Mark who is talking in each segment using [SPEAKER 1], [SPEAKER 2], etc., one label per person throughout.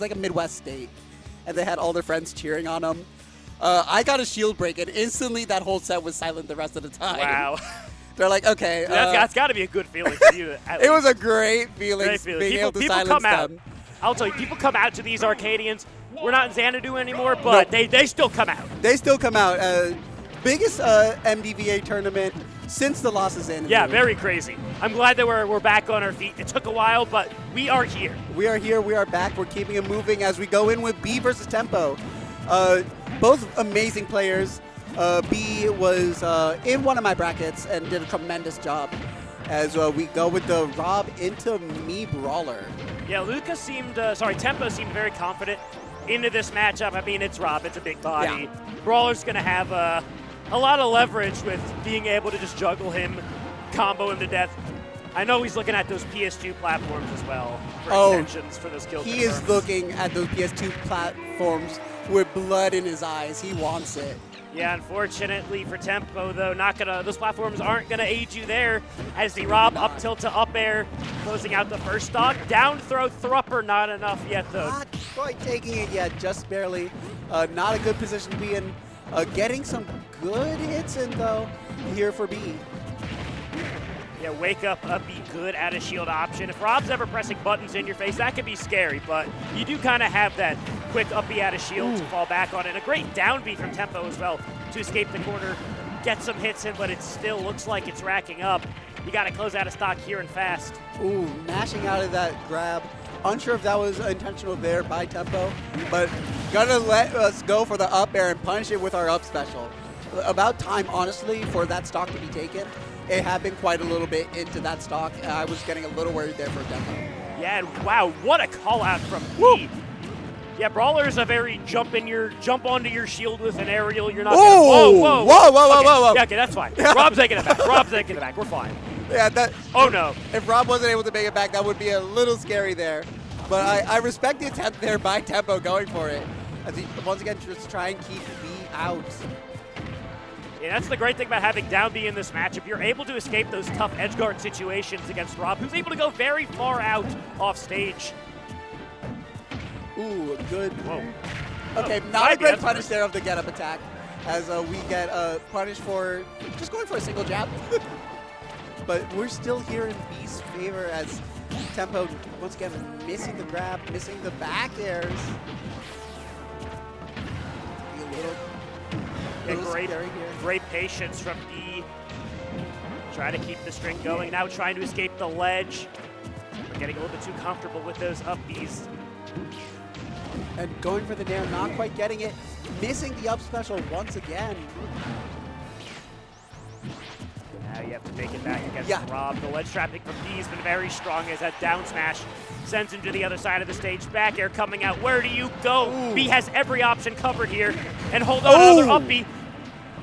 [SPEAKER 1] like a Midwest state, and they had all their friends cheering on them. I got a shield break, and instantly that whole set was silent the rest of the time.
[SPEAKER 2] Wow.
[SPEAKER 1] They're like, okay.
[SPEAKER 2] Dude, that's got to be a good feeling for you.
[SPEAKER 1] It was a great feeling, being able to silence them.
[SPEAKER 2] I'll tell you, people come out to these Arcadians. We're not in Xanadu anymore, but they still come out.
[SPEAKER 1] They still come out. Biggest MDVA tournament since the loss of Xanadu.
[SPEAKER 2] Yeah, very crazy. I'm glad that we're back on our feet. It took a while, but we are here.
[SPEAKER 1] We are here. We are back. We're keeping it moving as we go in with B versus Tempo. Both amazing players. B was in one of my brackets and did a tremendous job as we go with the R.O.B into me Brawler.
[SPEAKER 2] Yeah, Tempo seemed very confident into this matchup. I mean, it's R.O.B, it's a big body.
[SPEAKER 1] Yeah.
[SPEAKER 2] Brawler's going to have a lot of leverage with being able to just juggle him, combo him to death. I know he's looking at those PS2 platforms as well for extensions for those kills.
[SPEAKER 1] He is looking at those PS2 platforms with blood in his eyes. He wants it.
[SPEAKER 2] Yeah, unfortunately for Tempo, though, those platforms aren't gonna aid you there. As the R.O.B up tilt to up air, closing out the first stock. Down throw thrupper, not enough yet, though.
[SPEAKER 1] Not quite taking it yet, just barely. Not a good position to be in. Getting some good hits in, though, here for B.
[SPEAKER 2] Yeah, wake up, be good at a shield option. If R.O.B's ever pressing buttons in your face, that could be scary, but you do kind of have that quick up B at a shield to fall back on it. A great down B from Tempo as well to escape the corner, get some hits in, but it still looks like it's racking up. You got to close out of stock here and fast.
[SPEAKER 1] Ooh, mashing out of that grab. Unsure if that was intentional there by Tempo, but gonna let us go for the up air and punish it with our up special. About time, honestly, for that stock to be taken. It had been quite a little bit into that stock. I was getting a little worried there for Tempo.
[SPEAKER 2] Yeah, and wow, what a call out from B. Yeah, Brawler's a very jump onto your shield with an aerial. You're not gonna, whoa. Yeah, okay, that's fine. R.O.B's taking it back. R.O.B's taking it back. We're fine.
[SPEAKER 1] Yeah,
[SPEAKER 2] oh no.
[SPEAKER 1] If R.O.B wasn't able to make it back, that would be a little scary there. But I respect the attempt there by Tempo going for it. As he, once again, just try and keep B out.
[SPEAKER 2] Yeah, that's the great thing about having down B in this matchup. You're able to escape those tough edge guard situations against R.O.B, who's able to go very far out off stage.
[SPEAKER 1] Ooh, good.
[SPEAKER 2] Whoa.
[SPEAKER 1] Okay, not a great punish there of the get-up attack, as we get punished for just going for a single jab. But we're still here in B's favor as Tempo, once again, missing the grab, missing the back airs.
[SPEAKER 2] Great patience from B. Trying to keep the string going. Now trying to escape the ledge. We're getting a little bit too comfortable with those up Bs.
[SPEAKER 1] And going for the nair, not quite getting it. Missing the up special once again.
[SPEAKER 2] Now you have to make it back against R.O.B. The ledge trapping from B has been very strong as that down smash sends him to the other side of the stage. Back air coming out. Where do you go?
[SPEAKER 1] Ooh.
[SPEAKER 2] B has every option covered here. And hold on, another up B.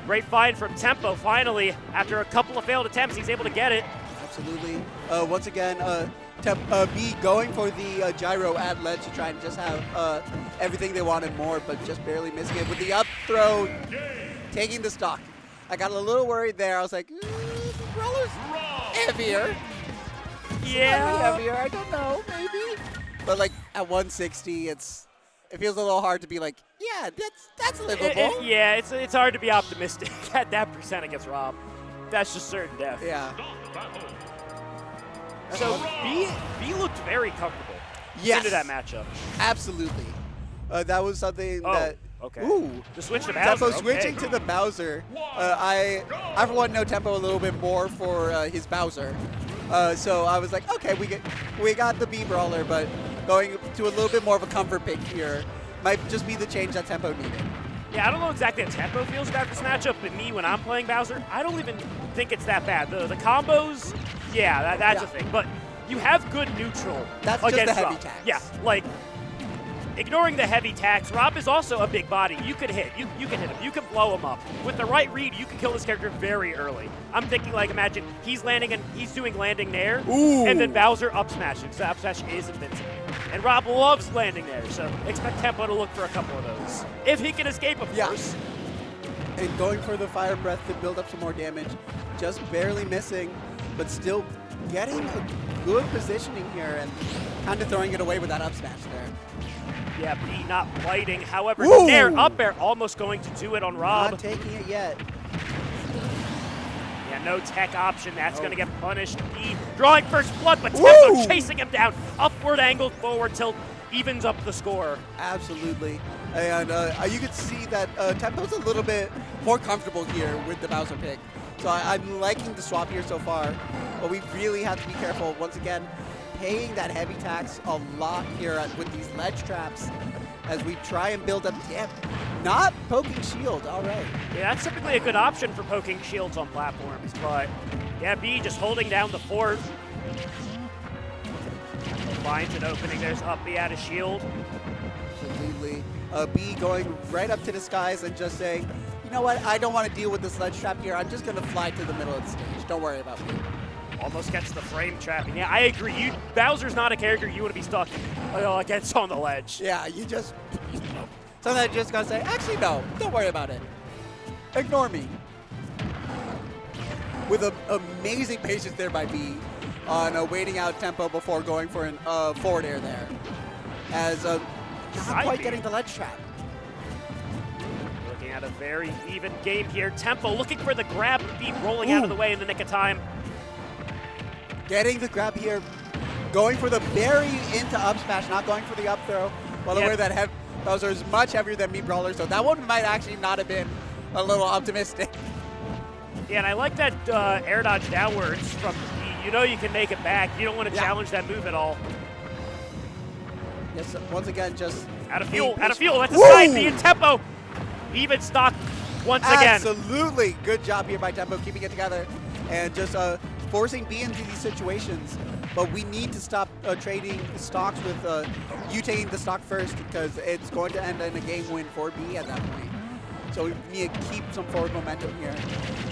[SPEAKER 2] Great find from Tempo. Finally, after a couple of failed attempts, he's able to get it.
[SPEAKER 1] Absolutely. Once again, B going for the gyro at ledge to try and just have everything they wanted more, but just barely missing it with the up throw, taking the stock. I got a little worried there. I was like, Brawler's heavier.
[SPEAKER 2] Yeah.
[SPEAKER 1] Heavier, I don't know, maybe. But like at 160, it feels a little hard to be like, yeah, that's livable.
[SPEAKER 2] Yeah, it's hard to be optimistic at that percent against R.O.B. That's just certain death.
[SPEAKER 1] Yeah.
[SPEAKER 2] So B looked very comfortable into that matchup.
[SPEAKER 1] Absolutely. That was something that.
[SPEAKER 2] Okay.
[SPEAKER 1] Ooh.
[SPEAKER 2] The switch to Bowser.
[SPEAKER 1] Tempo switching to the Bowser. I for one know Tempo a little bit more for his Bowser. So I was like, okay, we got the B Brawler, but going to a little bit more of a comfort pick here might just be the change that Tempo needed.
[SPEAKER 2] Yeah, I don't know exactly how Tempo feels about this matchup, but me, when I'm playing Bowser, I don't even think it's that bad. The combos, that's a thing. But you have good neutral
[SPEAKER 1] That's
[SPEAKER 2] against
[SPEAKER 1] just the heavy
[SPEAKER 2] R.O.B.
[SPEAKER 1] tax.
[SPEAKER 2] Yeah, like, ignoring the heavy tax, R.O.B is also a big body. You could hit. You can hit him. You can blow him up. With the right read, you can kill this character very early. I'm thinking, like, imagine he's landing and he's doing landing there, and then Bowser up smashing. So up smash is invincible. And R.O.B loves landing there, so expect Tempo to look for a couple of those. If he can escape, of course.
[SPEAKER 1] And going for the fire breath to build up some more damage. Just barely missing, but still getting a good positioning here and kind of throwing it away with that up smash there.
[SPEAKER 2] Yeah, B not biting. However,
[SPEAKER 1] Ooh.
[SPEAKER 2] Nair up air almost going to do it on R.O.B.
[SPEAKER 1] Not taking it yet.
[SPEAKER 2] Yeah, no tech option. That's going to get punished. B drawing first blood, but Tempo chasing him down. Upward angled forward tilt evens up the score.
[SPEAKER 1] Absolutely. And you can see that Tempo's a little bit more comfortable here with the Bowser pick. So I'm liking the swap here so far. But we really have to be careful. Once again, paying that heavy tax a lot here with these ledge traps as we try and build up depth. Not poking shield, all right.
[SPEAKER 2] Yeah, that's typically a good option for poking shields on platforms, but yeah, B just holding down the fort. Finds an opening, there's up B out of shield.
[SPEAKER 1] Absolutely. B going right up to the skies and just saying, you know what, I don't want to deal with this ledge trap here. I'm just going to fly to the middle of the stage. Don't worry about me.
[SPEAKER 2] Almost gets the frame trapping. Yeah, I agree. Bowser's not a character you want to be stuck against on the ledge.
[SPEAKER 1] Yeah, you just... Sometimes you just gotta say, actually no, don't worry about it. Ignore me. With an amazing patience there by B on waiting out Tempo before going for a forward air there. As not quite getting the ledge trap.
[SPEAKER 2] Looking at a very even game here. Tempo looking for the grab, B rolling out of the way in the nick of time.
[SPEAKER 1] Getting the grab here, going for the bury into up smash, not going for the up throw. Well, the way that Bowser is much heavier than me, Brawler, so that one might actually not have been a little optimistic.
[SPEAKER 2] Yeah, and I like that air dodge downwards from B. You know you can make it back. You don't want to challenge that move at all.
[SPEAKER 1] Yes, once again, just...
[SPEAKER 2] Out of fuel, out of fuel. That's a side B in Tempo. Even stock once again.
[SPEAKER 1] Absolutely. Good job here by Tempo, keeping it together and just forcing B into these situations. But we need to stop trading stocks with you taking the stock first because it's going to end in a game win for B at that point. So we need to keep some forward momentum here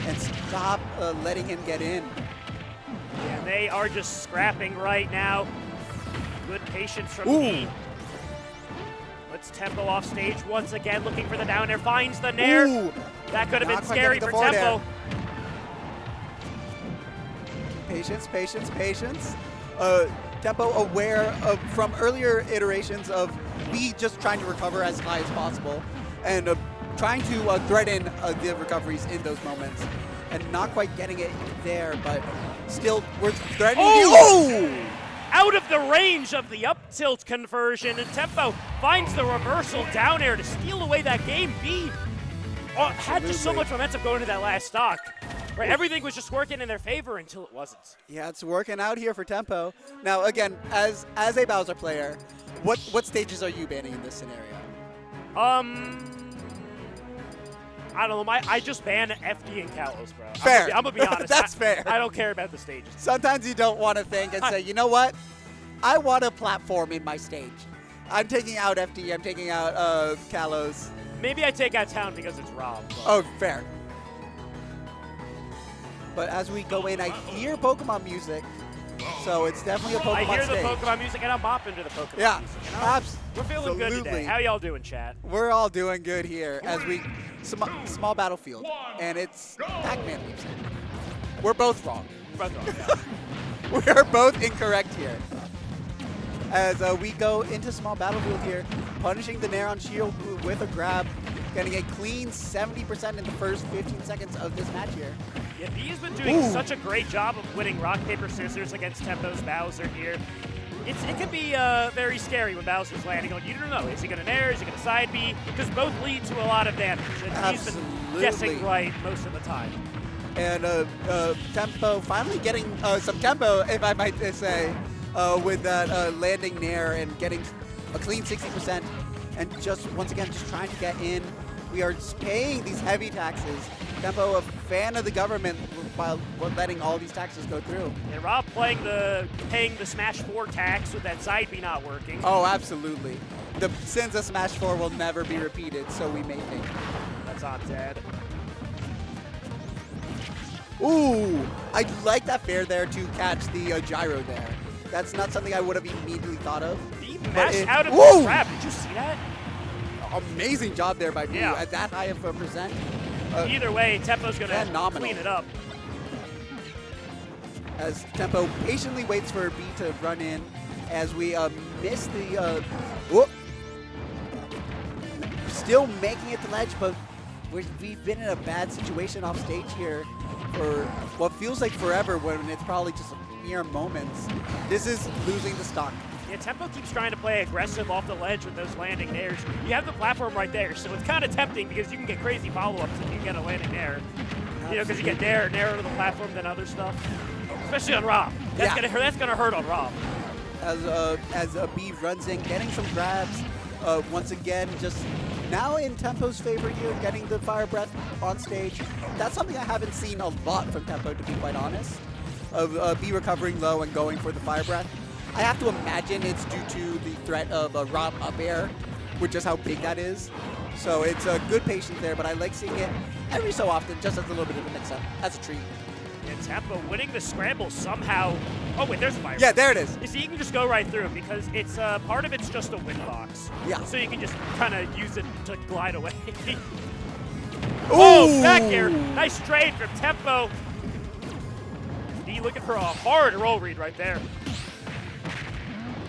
[SPEAKER 1] and stop letting him get in.
[SPEAKER 2] Yeah, they are just scrapping right now. Good patience from B. Let's Tempo off stage once again, looking for the down air, finds the Nair. That could have been scary for Tempo.
[SPEAKER 1] Patience, patience, patience. Tempo aware of from earlier iterations of B just trying to recover as high as possible and trying to threaten the recoveries in those moments and not quite getting it there, but still we're threatening.
[SPEAKER 2] Out of the range of the up tilt conversion, and Tempo finds the reversal down air to steal away that game. B had just so much momentum going into that last stock. Right, everything was just working in their favor until it wasn't. Yeah,
[SPEAKER 1] it's working out here for Tempo. Now, again, as a Bowser player, what stages are you banning in this scenario?
[SPEAKER 2] I don't know. I just ban FD and Kalos, bro.
[SPEAKER 1] Fair.
[SPEAKER 2] I'm gonna be honest.
[SPEAKER 1] That's fair.
[SPEAKER 2] I don't care about the stages.
[SPEAKER 1] Sometimes you don't want to think and say, you know what? I want a platform in my stage. I'm taking out FD. I'm taking out Kalos.
[SPEAKER 2] Maybe I take out Town because it's R.O.B.
[SPEAKER 1] Oh, fair. But as we go in, I hear Pokemon music. So it's definitely a Pokemon
[SPEAKER 2] I hear
[SPEAKER 1] stage.
[SPEAKER 2] the Pokemon music, and I'm bopping to the Pokemon music. You know? We're feeling good today. How y'all doing, chat?
[SPEAKER 1] We're all doing good here as we small battlefield, and it's Pac-Man music. We're both wrong.
[SPEAKER 2] We're both wrong.
[SPEAKER 1] We're both incorrect here. As we go into small battlefield here, punishing the Nair on shield with a grab, getting a clean 70% in the first 15 seconds of this match here.
[SPEAKER 2] Yeah, B's been doing such a great job of winning rock, paper, scissors against Tempo's Bowser here. It can be very scary when Bowser's landing. Like, you don't know, is he going to Nair, is he going to side B? Because both lead to a lot of damage. And he's been guessing right most of the time.
[SPEAKER 1] And Tempo finally getting some tempo, if I might say, with that landing Nair and getting a clean 60%. And just, once again, just trying to get in. We are paying these heavy taxes. Tempo, a fan of the government while letting all these taxes go through.
[SPEAKER 2] And R.O.B paying the Smash 4 tax with that side B not working.
[SPEAKER 1] Oh, absolutely. The sins of Smash 4 will never be repeated, so we may think.
[SPEAKER 2] That's not dead.
[SPEAKER 1] Ooh, I like that fair there to catch the gyro there. That's not something I would have immediately thought of.
[SPEAKER 2] He mashed out of the trap. Did you see that?
[SPEAKER 1] Amazing job there by B at that high of a percent.
[SPEAKER 2] Either way, Tempo's going to clean it up.
[SPEAKER 1] As Tempo patiently waits for B to run in as we miss the... still making it to ledge, but we've been in a bad situation off stage here for what feels like forever when it's probably just mere moments. This is losing the stock.
[SPEAKER 2] Yeah, Tempo keeps trying to play aggressive off the ledge with those landing nairs. You have the platform right there, so it's kind of tempting because you can get crazy follow-ups if you can get a landing nair. You know, because you get nair to the platform than other stuff. Especially on R.O.B. That's gonna hurt on R.O.B.
[SPEAKER 1] As B runs in, getting some grabs. Once again, just now in Tempo's favor here, getting the Fire Breath on stage. That's something I haven't seen a lot from Tempo, to be quite honest. Of B recovering low and going for the Fire Breath. I have to imagine it's due to the threat of a R.O.B up air, which is how big that is. So it's a good patience there, but I like seeing it every so often, just as a little bit of a mix-up, as a treat.
[SPEAKER 2] And Tempo winning the scramble somehow. Oh wait, there's a fire.
[SPEAKER 1] Yeah, there it is.
[SPEAKER 2] You see, you can just go right through because it's part of it's just a wind box.
[SPEAKER 1] Yeah.
[SPEAKER 2] So you can just kind of use it to glide away.
[SPEAKER 1] Ooh.
[SPEAKER 2] Oh, back air. Nice trade from Tempo. D looking for a hard roll read right there.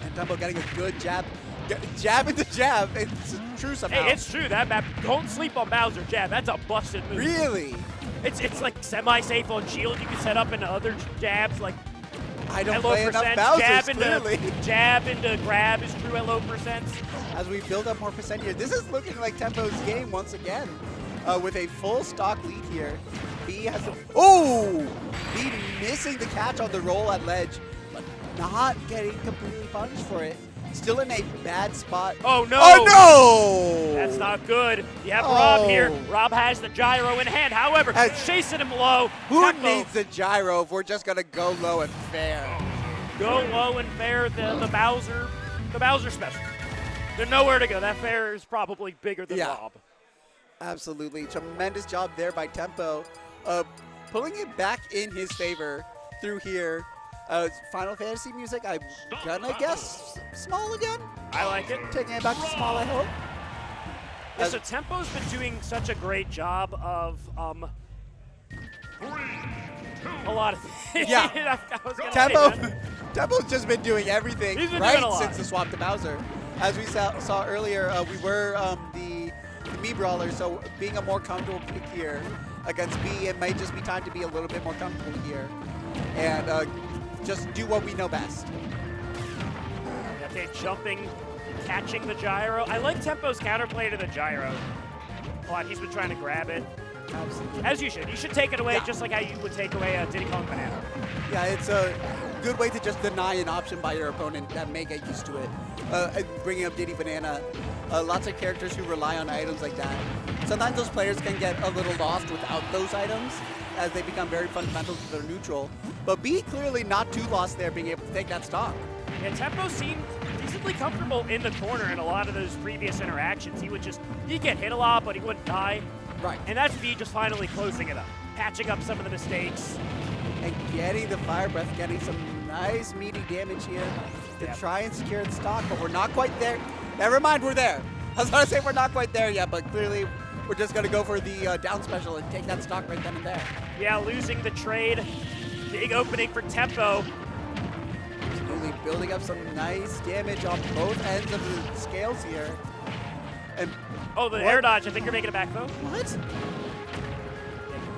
[SPEAKER 1] And Tempo getting a good jab. Jab into jab. It's true somehow.
[SPEAKER 2] Hey, it's true. That map, don't sleep on Bowser jab. That's a busted move.
[SPEAKER 1] Really?
[SPEAKER 2] It's like semi-safe on shield. You can set up into other jabs like
[SPEAKER 1] I don't
[SPEAKER 2] at low
[SPEAKER 1] play enough
[SPEAKER 2] percent.
[SPEAKER 1] Bowsers, clearly.
[SPEAKER 2] Jab into grab is true at low percent.
[SPEAKER 1] As we build up more percent here, this is looking like Tempo's game once again. With a full stock lead here. B has to. Oh! B missing the catch on the roll at ledge, but not getting completely punished for it. Still in a bad spot.
[SPEAKER 2] Oh no!
[SPEAKER 1] Oh no!
[SPEAKER 2] That's not good. You have R.O.B here.
[SPEAKER 1] Oh.
[SPEAKER 2] R.O.B has the gyro in hand. However, chasing him low.
[SPEAKER 1] Who
[SPEAKER 2] Tempo,
[SPEAKER 1] needs the gyro if we're just gonna go low and fair?
[SPEAKER 2] go low and fair. The Bowser special. There's nowhere to go. That fair is probably bigger than R.O.B.
[SPEAKER 1] Absolutely. Tremendous job there by Tempo. Pulling it back in his favor through here. Final Fantasy music, I'm gonna guess small again.
[SPEAKER 2] I like it.
[SPEAKER 1] Taking it back to small, I hope.
[SPEAKER 2] Yeah, so Tempo's been doing such a great job of a lot of things.
[SPEAKER 1] Yeah.
[SPEAKER 2] I was gonna say that.
[SPEAKER 1] Tempo's just been doing everything
[SPEAKER 2] He's been
[SPEAKER 1] right
[SPEAKER 2] doing a lot.
[SPEAKER 1] since the swap to Bowser. As we saw earlier, we were the M.A.P Brawler, so being a more comfortable pick here against B, it might just be time to be a little bit more comfortable here and just do what we know best.
[SPEAKER 2] Okay, jumping, catching the gyro. I like Tempo's counterplay to the gyro. A lot. He's been trying to grab it.
[SPEAKER 1] Absolutely.
[SPEAKER 2] As you should. You should take it away just like how you would take away a Diddy Kong Banana.
[SPEAKER 1] Yeah, it's a good way to just deny an option by your opponent that may get used to it. Bringing up Diddy Banana, lots of characters who rely on items like that. Sometimes those players can get a little lost without those items as they become very fundamental to their neutral. But B clearly not too lost there, being able to take that stock.
[SPEAKER 2] Yeah, Tempo seemed decently comfortable in the corner in a lot of those previous interactions. He'd get hit a lot, but he wouldn't die.
[SPEAKER 1] Right.
[SPEAKER 2] And that's B just finally closing it up, patching up some of the mistakes.
[SPEAKER 1] And getting the Fire Breath, getting some nice meaty damage here to try and secure the stock, but we're not quite there. Never mind, we're there. I was going to say we're not quite there yet, but clearly we're just going to go for the down special and take that stock right then and there.
[SPEAKER 2] Yeah, losing the trade. Big opening for Tempo.
[SPEAKER 1] Absolutely building up some nice damage on both ends of the scales here. And
[SPEAKER 2] oh, the air dodge. I think you're making it back, though.
[SPEAKER 1] what?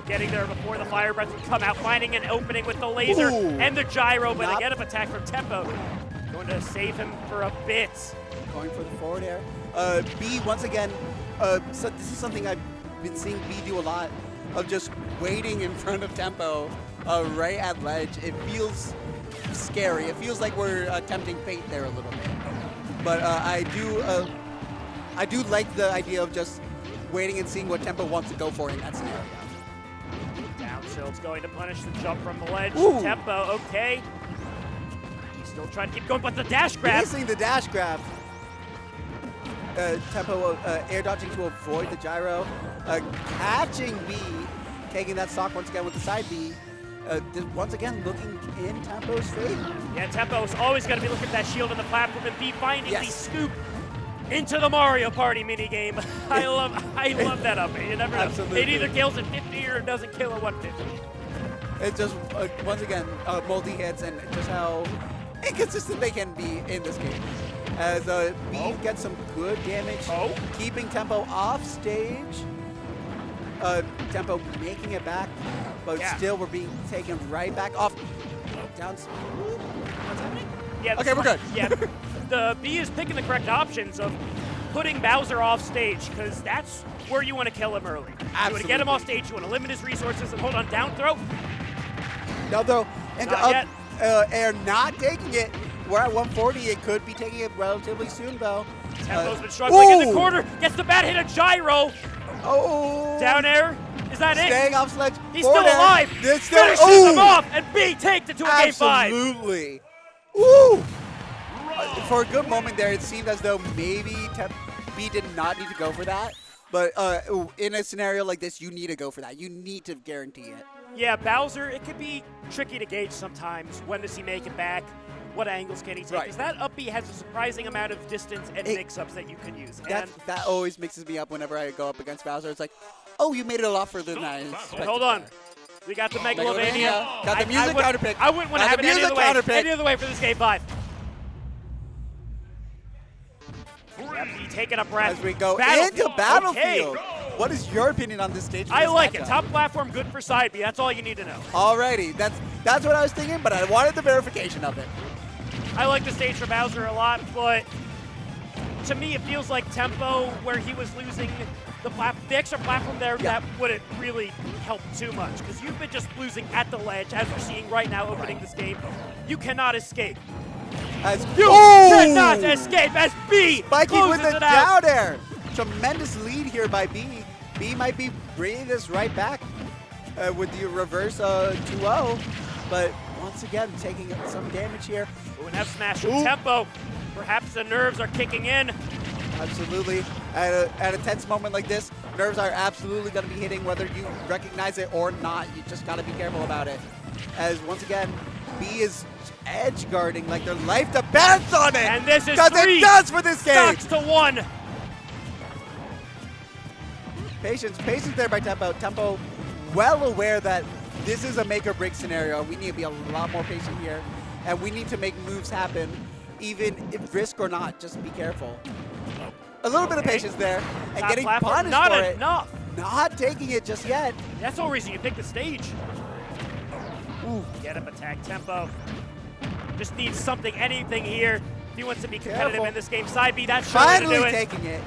[SPEAKER 2] Getting there before the Fire Breath would come out, finding an opening with the laser and the gyro, but again, an attack from Tempo. Going to save him for a bit.
[SPEAKER 1] Going for the forward air. B, once again, so this is something I've been seeing B do a lot, of just waiting in front of Tempo right at ledge. It feels scary. It feels like we're tempting fate there a little bit. But I do like the idea of just waiting and seeing what Tempo wants to go for in that scenario.
[SPEAKER 2] Down tilt's going to punish the jump from the ledge.
[SPEAKER 1] Ooh.
[SPEAKER 2] Tempo, okay. He's still trying to keep going, but the dash grab.
[SPEAKER 1] Missing the dash grab. Tempo air dodging to avoid the gyro. Catching B, taking that stock once again with the side B. Once again, looking in Tempo's favor.
[SPEAKER 2] Yeah, Tempo's always going to be looking at that shield on the platform and B finding the scoop into the Mario Party minigame. I love that up. You never know.
[SPEAKER 1] Absolutely.
[SPEAKER 2] It either kills at 50 or it doesn't kill at 150.
[SPEAKER 1] It's just, once again, multi-hits and just how inconsistent they can be in this game. as B gets some good damage, keeping Tempo off stage. Tempo making it back, but still we're being taken right back off. Down. What's happening?
[SPEAKER 2] Yeah.
[SPEAKER 1] Okay, we're good.
[SPEAKER 2] Yeah. The B is picking the correct options of putting Bowser off stage, because that's where you want to kill him early.
[SPEAKER 1] Absolutely.
[SPEAKER 2] You want to get him off stage, you want to limit his resources, and hold on, down throw.
[SPEAKER 1] Down throw into
[SPEAKER 2] Not
[SPEAKER 1] up air, not taking it. We're at 140. It could be taking it relatively soon, though.
[SPEAKER 2] Tempo's been struggling in the corner. Gets the bad hit, a gyro.
[SPEAKER 1] Oh.
[SPEAKER 2] Down air. Is that it?
[SPEAKER 1] Staying off sledge.
[SPEAKER 2] He's still alive.
[SPEAKER 1] Finishes
[SPEAKER 2] him off, and B takes it to a game 5.
[SPEAKER 1] Absolutely. Woo! For a good moment there, it seemed as though maybe B did not need to go for that. But in a scenario like this, you need to go for that. You need to guarantee it.
[SPEAKER 2] Yeah, Bowser, it could be tricky to gauge sometimes. When does he make it back? What angles can he take? Because that up B has a surprising amount of distance and mix-ups that you can use.
[SPEAKER 1] That always mixes me up whenever I go up against Bowser. It's like, oh, you made it a lot further than I expected.
[SPEAKER 2] Hold on. We got the Megalovania.
[SPEAKER 1] Got the music counter pick.
[SPEAKER 2] I wouldn't want to have it any other way for this game 5. Yep, he taking a breath.
[SPEAKER 1] As we go into Battlefield. What is your opinion on this stage?
[SPEAKER 2] I like it. Top platform, good for side B. That's all you need to know.
[SPEAKER 1] Alrighty. That's what I was thinking, but I wanted the verification of it.
[SPEAKER 2] I like the stage for Bowser a lot, but to me it feels like Tempo, where he was losing the extra platform there, that wouldn't really help too much, because you've been just losing at the ledge, as we're seeing right now opening this game. You cannot escape. You cannot escape as B
[SPEAKER 1] Spiking with
[SPEAKER 2] closes
[SPEAKER 1] the
[SPEAKER 2] it out.
[SPEAKER 1] down air. Tremendous lead here by B. B might be bringing this right back with the reverse 2-0, but once again taking some damage here.
[SPEAKER 2] Ooh, and F smash from Tempo. Perhaps the nerves are kicking in.
[SPEAKER 1] Absolutely. At a tense moment like this, nerves are absolutely going to be hitting whether you recognize it or not. You just got to be careful about it. As once again, B is edge guarding like their life depends on it.
[SPEAKER 2] And this is
[SPEAKER 1] 'cause
[SPEAKER 2] 3
[SPEAKER 1] it does for this game.
[SPEAKER 2] stocks to 1.
[SPEAKER 1] Patience there by Tempo. Tempo well aware that this is a make or break scenario. We need to be a lot more patient here, and we need to make moves happen, even if risk or not. Just be careful. A little bit of patience there, and
[SPEAKER 2] Top
[SPEAKER 1] getting
[SPEAKER 2] platform,
[SPEAKER 1] punished
[SPEAKER 2] not
[SPEAKER 1] for
[SPEAKER 2] enough.
[SPEAKER 1] it. Not taking it just yet.
[SPEAKER 2] That's the whole reason you pick the stage. Ooh. Get up attack Tempo. Just needs something, anything here. If he wants to be competitive in this game. Side B, that's sure to do it.
[SPEAKER 1] Taking it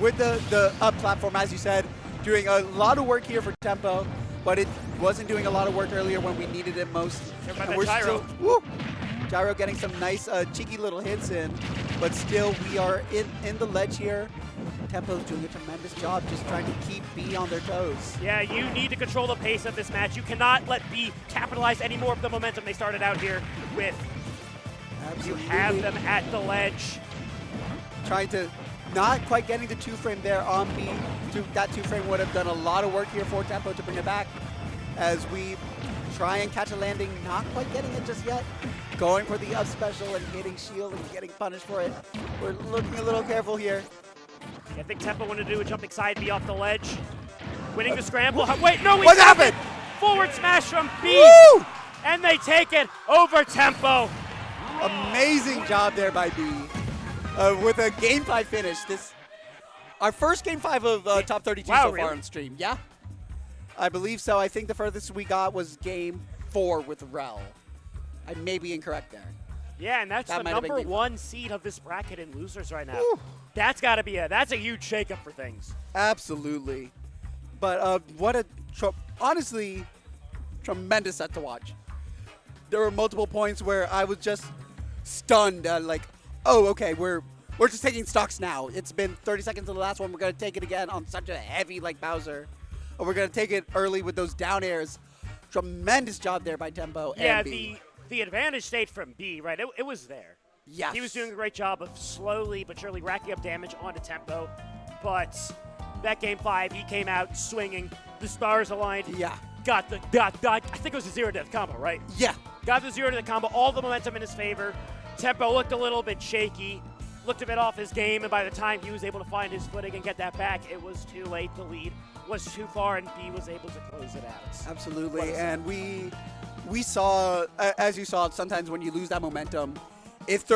[SPEAKER 1] with the up platform, as you said, doing a lot of work here for Tempo, but it wasn't doing a lot of work earlier when we needed it most.
[SPEAKER 2] And we're gyro.
[SPEAKER 1] Still, Gyro getting some nice cheeky little hits in, but still we are in the ledge here. Tempo's doing a tremendous job just trying to keep B on their toes.
[SPEAKER 2] Yeah, you need to control the pace of this match. You cannot let B capitalize any more of the momentum they started out here with.
[SPEAKER 1] Absolutely.
[SPEAKER 2] You have them at the ledge.
[SPEAKER 1] Trying to not quite getting the 2-frame there on B. That 2-frame would have done a lot of work here for Tempo to bring it back. As we try and catch a landing, not quite getting it just yet. Going for the up special and hitting shield and getting punished for it. We're looking a little careful here.
[SPEAKER 2] I think Tempo wanted to do a jumping side B off the ledge. Winning the scramble. Wait, no,
[SPEAKER 1] what happened?
[SPEAKER 2] Forward smash from B.
[SPEAKER 1] Woo!
[SPEAKER 2] And they take it over Tempo.
[SPEAKER 1] Amazing job there by B. With a Game 5 finish. Our first Game 5 of Top 32 so far on stream. Yeah, I believe so. I think the furthest we got was Game 4 with Rel. I may be incorrect there.
[SPEAKER 2] Yeah, and that's the number 1 seed of this bracket in losers right now.
[SPEAKER 1] Woo.
[SPEAKER 2] That's got to be that's a huge shakeup for things.
[SPEAKER 1] Absolutely. But what a honestly tremendous set to watch. There were multiple points where I was just stunned, like, oh, okay, we're just taking stocks now. It's been 30 seconds to the last one. We're going to take it again on such a heavy like Bowser. Or we're going to take it early with those down airs. Tremendous job there by Tempo and B.
[SPEAKER 2] The advantage state from B, right? It was there.
[SPEAKER 1] Yes.
[SPEAKER 2] He was doing a great job of slowly but surely racking up damage onto Tempo. But that Game 5, he came out swinging. The stars aligned.
[SPEAKER 1] Yeah.
[SPEAKER 2] Got I think it was a 0-death combo, right?
[SPEAKER 1] Yeah.
[SPEAKER 2] Got the 0-death combo, all the momentum in his favor. Tempo looked a little bit shaky, looked a bit off his game, and by the time he was able to find his footing and get that back, it was too late. The lead was too far, and B was able to close it out.
[SPEAKER 1] Absolutely, and we saw, as you saw, sometimes when you lose that momentum, if